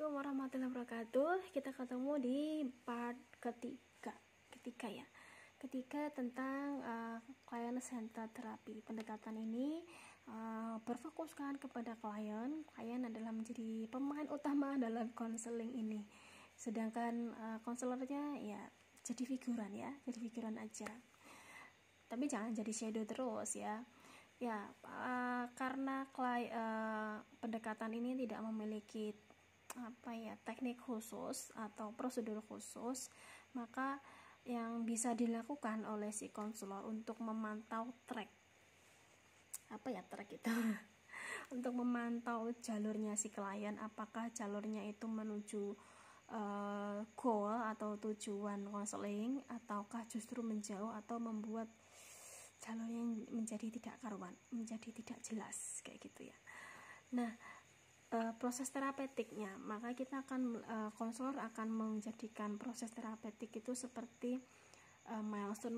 Assalamualaikum warahmatullahi wabarakatuh. Kita ketemu di part ketiga ya. Ketiga tentang client centered therapy. Pendekatan ini berfokuskan kepada klien. Klien adalah menjadi pemain utama dalam konseling ini. Sedangkan konselornya ya jadi figuran ya, jadi figuran aja. Tapi jangan jadi shadow terus ya. Ya, karena pendekatan ini tidak memiliki teknik khusus atau prosedur khusus, maka yang bisa dilakukan oleh si konselor untuk memantau track itu untuk memantau jalurnya si klien, apakah jalurnya itu menuju goal atau tujuan konseling, ataukah justru menjauh atau membuat jalurnya menjadi tidak karuan, menjadi tidak jelas kayak gitu ya. Nah, proses terapeutiknya, maka kita akan konselor akan menjadikan proses terapeutik itu seperti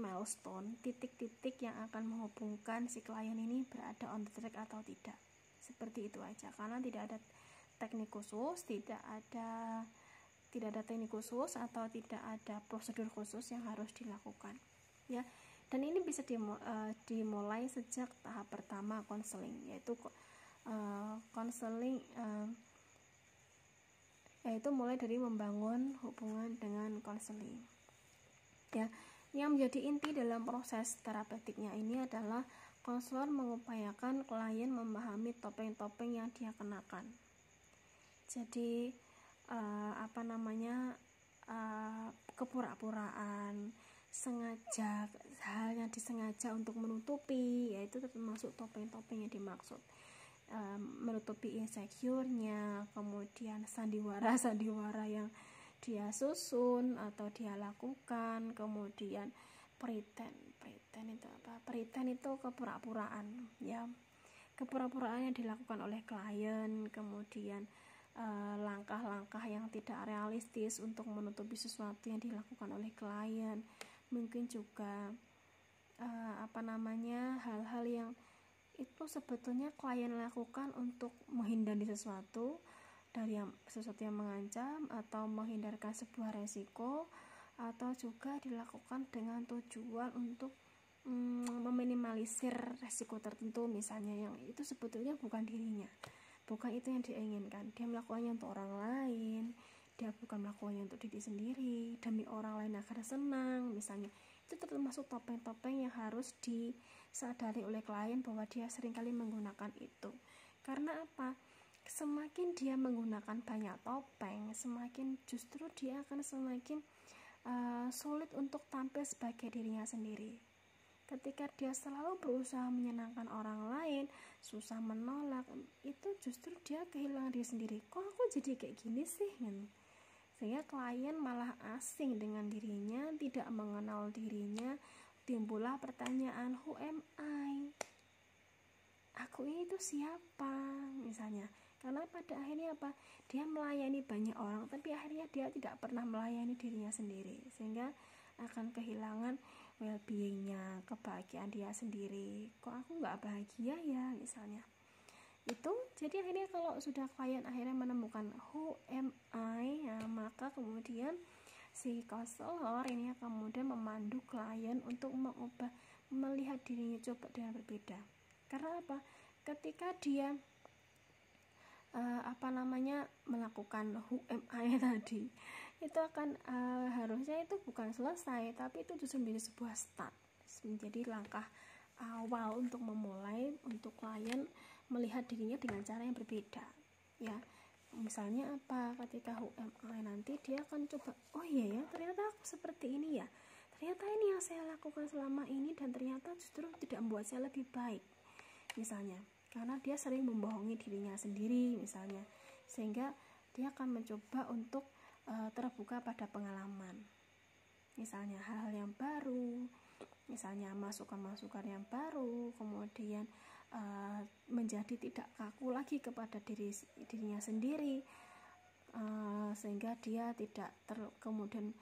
milestone, titik-titik yang akan menghubungkan si klien ini berada on the track atau tidak. Seperti itu aja, karena tidak ada teknik khusus, tidak ada teknik khusus atau tidak ada prosedur khusus yang harus dilakukan ya. Dan ini bisa dimulai sejak tahap pertama konseling, yaitu konseling yaitu mulai dari membangun hubungan dengan konseling ya. Yang menjadi inti dalam proses terapeutiknya ini adalah konselor mengupayakan klien memahami topeng-topeng yang dia kenakan. Jadi kepura-puraan, sengaja, hal yang disengaja untuk menutupi, yaitu termasuk topeng-topeng yang dimaksud. Menutupi insecure-nya, kemudian sandiwara yang dia susun atau dia lakukan, kemudian pretend itu apa? Pretend itu kepura-puraan ya. Kepura-puraan yang dilakukan oleh klien, kemudian langkah-langkah yang tidak realistis untuk menutupi sesuatu yang dilakukan oleh klien. Mungkin juga hal-hal yang itu sebetulnya klien lakukan untuk menghindari sesuatu yang mengancam atau menghindarkan sebuah resiko, atau juga dilakukan dengan tujuan untuk meminimalisir resiko tertentu misalnya, yang itu sebetulnya bukan dirinya, bukan itu yang diinginkan. Dia melakukannya untuk orang lain, dia bukan melakukannya untuk diri sendiri, demi orang lain agar senang misalnya. Itu termasuk topeng-topeng yang harus disadari oleh klien bahwa dia seringkali menggunakan itu. Karena apa? Semakin dia menggunakan banyak topeng, semakin justru dia akan semakin sulit untuk tampil sebagai dirinya sendiri. Ketika dia selalu berusaha menyenangkan orang lain, susah menolak, itu justru dia kehilangan diri sendiri. Kok aku jadi kayak gini sih? Sehingga klien malah asing dengan dirinya, tidak mengenal dirinya. Timbullah pertanyaan, who am I? Aku ini tuh siapa? Misalnya. Karena pada akhirnya apa? Dia melayani banyak orang, tapi akhirnya dia tidak pernah melayani dirinya sendiri. Sehingga akan kehilangan well-being-nya, kebahagiaan dia sendiri. Kok aku nggak bahagia ya misalnya. Itu jadi akhirnya kalau sudah klien akhirnya menemukan who am I ya, maka kemudian si konselor ini kemudian memandu klien untuk melihat dirinya coba dengan berbeda. Karena apa? Ketika dia melakukan who am I tadi, itu akan harusnya itu bukan selesai, tapi itu justru menjadi sebuah start, menjadi langkah awal untuk memulai untuk klien melihat dirinya dengan cara yang berbeda ya. Misalnya apa? Ketika who am I nanti dia akan coba, oh iya ya, ternyata aku seperti ini ya, ternyata ini yang saya lakukan selama ini dan ternyata justru tidak membuat saya lebih baik misalnya, karena dia sering membohongi dirinya sendiri misalnya. Sehingga dia akan mencoba untuk terbuka pada pengalaman, misalnya hal-hal yang baru, misalnya masukan-masukan yang baru, kemudian menjadi tidak kaku lagi kepada dirinya sendiri, sehingga dia tidak kemudian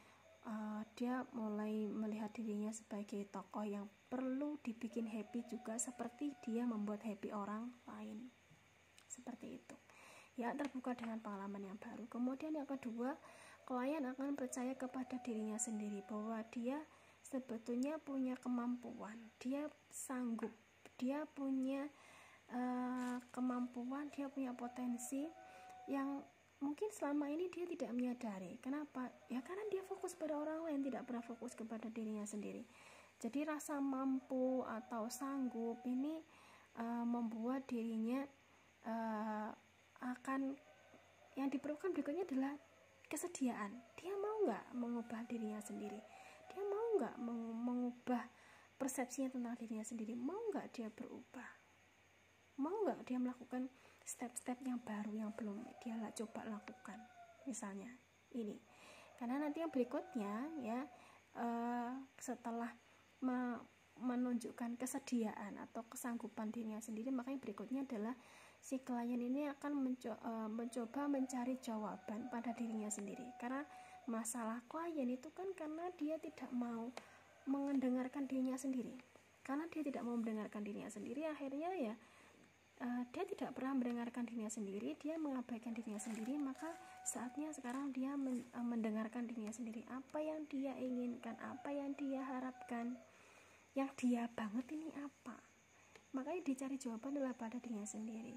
dia mulai melihat dirinya sebagai tokoh yang perlu dibikin happy juga, seperti dia membuat happy orang lain, seperti itu dia terbuka dengan pengalaman yang baru. Kemudian yang kedua, klien akan percaya kepada dirinya sendiri bahwa dia sebetulnya punya kemampuan, dia sanggup, dia punya kemampuan, dia punya potensi yang mungkin selama ini dia tidak menyadari. Kenapa? Ya karena dia fokus pada orang lain, tidak pernah fokus kepada dirinya sendiri. Jadi rasa mampu atau sanggup ini membuat dirinya akan, yang diperlukan berikutnya adalah kesediaan. Dia mau nggak mengubah dirinya sendiri, dia mau nggak mengubah persepsinya tentang dirinya sendiri, mau nggak dia berubah, mau nggak dia melakukan step-step yang baru yang belum dia coba lakukan, misalnya ini. Karena nanti yang berikutnya ya, setelah menunjukkan kesediaan atau kesanggupan dirinya sendiri, makanya berikutnya adalah si klien ini akan mencoba mencari jawaban pada dirinya sendiri. Karena masalah klien itu kan karena dia tidak mau mendengarkan dirinya sendiri. Karena dia tidak mau mendengarkan dirinya sendiri, akhirnya ya dia tidak pernah mendengarkan dirinya sendiri, dia mengabaikan dirinya sendiri. Maka saatnya sekarang dia mendengarkan dirinya sendiri, apa yang dia inginkan, apa yang dia harapkan, yang dia banget ini apa. Makanya dicari jawaban adalah pada dirinya sendiri.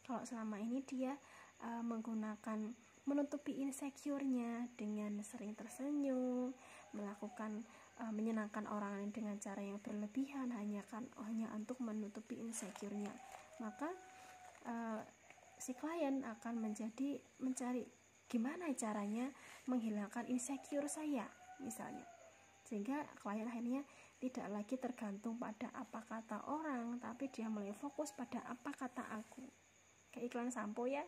Kalau selama ini dia menggunakan, menutupi insecure-nya dengan sering tersenyum, melakukan menyenangkan orang lain dengan cara yang berlebihan hanya untuk menutupi insecure-nya, maka si klien akan mencari gimana caranya menghilangkan insecure saya misalnya, sehingga klien akhirnya tidak lagi tergantung pada apa kata orang, tapi dia mulai fokus pada apa kata aku. Kayak iklan sampo ya.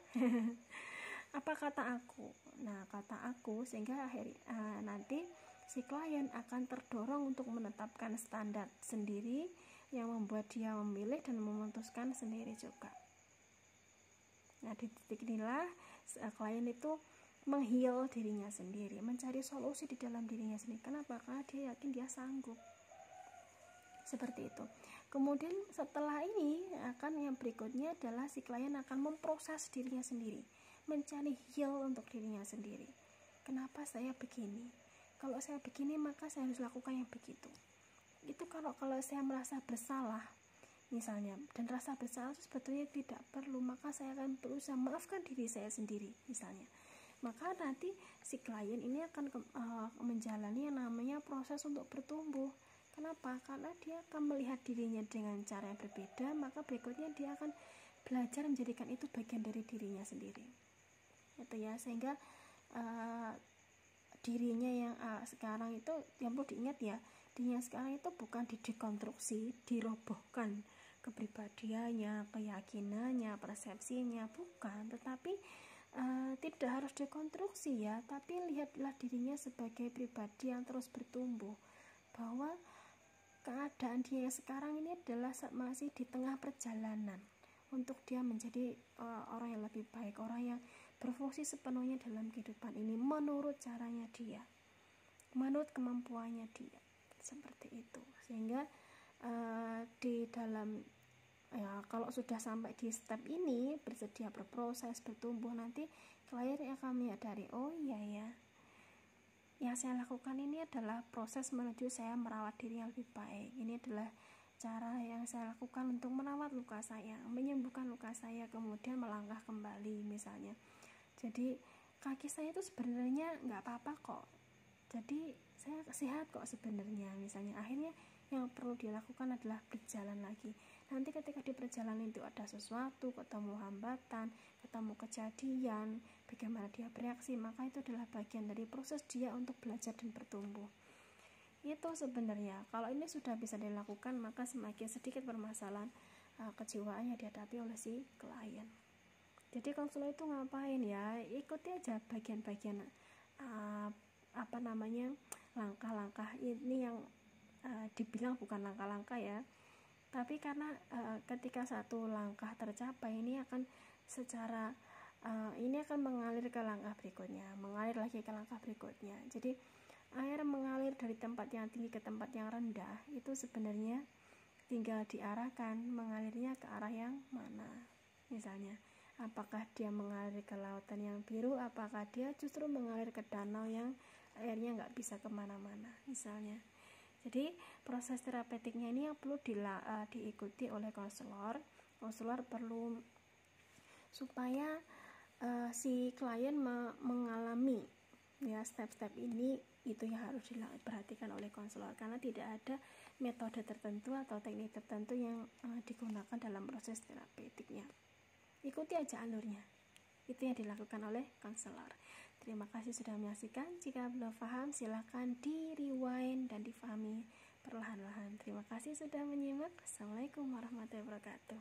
Apa kata aku. Nah, kata aku, sehingga nanti si klien akan terdorong untuk menetapkan standar sendiri yang membuat dia memilih dan memutuskan sendiri juga. Nah, di titik inilah klien itu meng-heal dirinya sendiri, mencari solusi di dalam dirinya sendiri. Kenapa? Karena dia yakin dia sanggup. Seperti itu. Kemudian setelah ini yang berikutnya adalah si klien akan memproses dirinya sendiri, mencari heal untuk dirinya sendiri. Kenapa saya begini? Kalau saya begini maka saya harus lakukan yang begitu. Itu kalau saya merasa bersalah misalnya, dan rasa bersalah itu sebetulnya tidak perlu, maka saya akan berusaha maafkan diri saya sendiri misalnya. Maka nanti si klien ini akan menjalani yang namanya proses untuk bertumbuh. Kenapa? Karena dia akan melihat dirinya dengan cara yang berbeda, maka berikutnya dia akan belajar menjadikan itu bagian dari dirinya sendiri. Itu ya, sehingga dirinya yang sekarang itu, yang perlu diingat ya, dirinya sekarang itu bukan didekonstruksi, dirobohkan kepribadiannya, keyakinannya, persepsinya, bukan, tetapi tidak harus dekonstruksi ya, tapi lihatlah dirinya sebagai pribadi yang terus bertumbuh, bahwa keadaan dia sekarang ini adalah masih di tengah perjalanan untuk dia menjadi orang yang lebih baik, orang yang berfungsi sepenuhnya dalam kehidupan ini menurut caranya dia, menurut kemampuannya dia, seperti itu. Sehingga di dalam kalau sudah sampai di step ini, bersedia berproses, bertumbuh, nanti klien akan menyadari, oh iya ya, yang saya lakukan ini adalah proses menuju saya merawat diri yang lebih baik. Ini adalah cara yang saya lakukan untuk merawat luka saya, menyembuhkan luka saya, kemudian melangkah kembali misalnya. Jadi kaki saya itu sebenarnya nggak apa-apa kok, jadi saya sehat kok sebenarnya misalnya. Akhirnya yang perlu dilakukan adalah berjalan lagi. Nanti ketika di perjalanan itu ada sesuatu, ketemu hambatan, ketemu kejadian, bagaimana dia bereaksi, maka itu adalah bagian dari proses dia untuk belajar dan bertumbuh. Itu sebenarnya kalau ini sudah bisa dilakukan, maka semakin sedikit permasalahan kejiwaan yang dihadapi oleh si klien. Jadi konselor itu ngapain ya? Ikuti aja bagian-bagian langkah-langkah ini yang dibilang bukan langkah-langkah ya, tapi karena ketika satu langkah tercapai, ini akan secara ini akan mengalir ke langkah berikutnya, mengalir lagi ke langkah berikutnya. Jadi air mengalir dari tempat yang tinggi ke tempat yang rendah, itu sebenarnya tinggal diarahkan mengalirnya ke arah yang mana. Misalnya Apakah dia mengalir ke lautan yang biru, apakah dia justru mengalir ke danau yang airnya nggak bisa kemana-mana misalnya. Jadi proses terapeutiknya ini yang perlu diikuti oleh konselor. Konselor perlu supaya si klien mengalami ya step-step ini, itu yang harus diperhatikan oleh konselor, karena tidak ada metode tertentu atau teknik tertentu yang digunakan dalam proses terapeutiknya. Ikuti aja alurnya, itu yang dilakukan oleh konselor. Terima kasih sudah menyaksikan. Jika belum paham silahkan di rewind dan difahami perlahan-lahan. Terima kasih sudah menyimak. Assalamualaikum warahmatullahi wabarakatuh.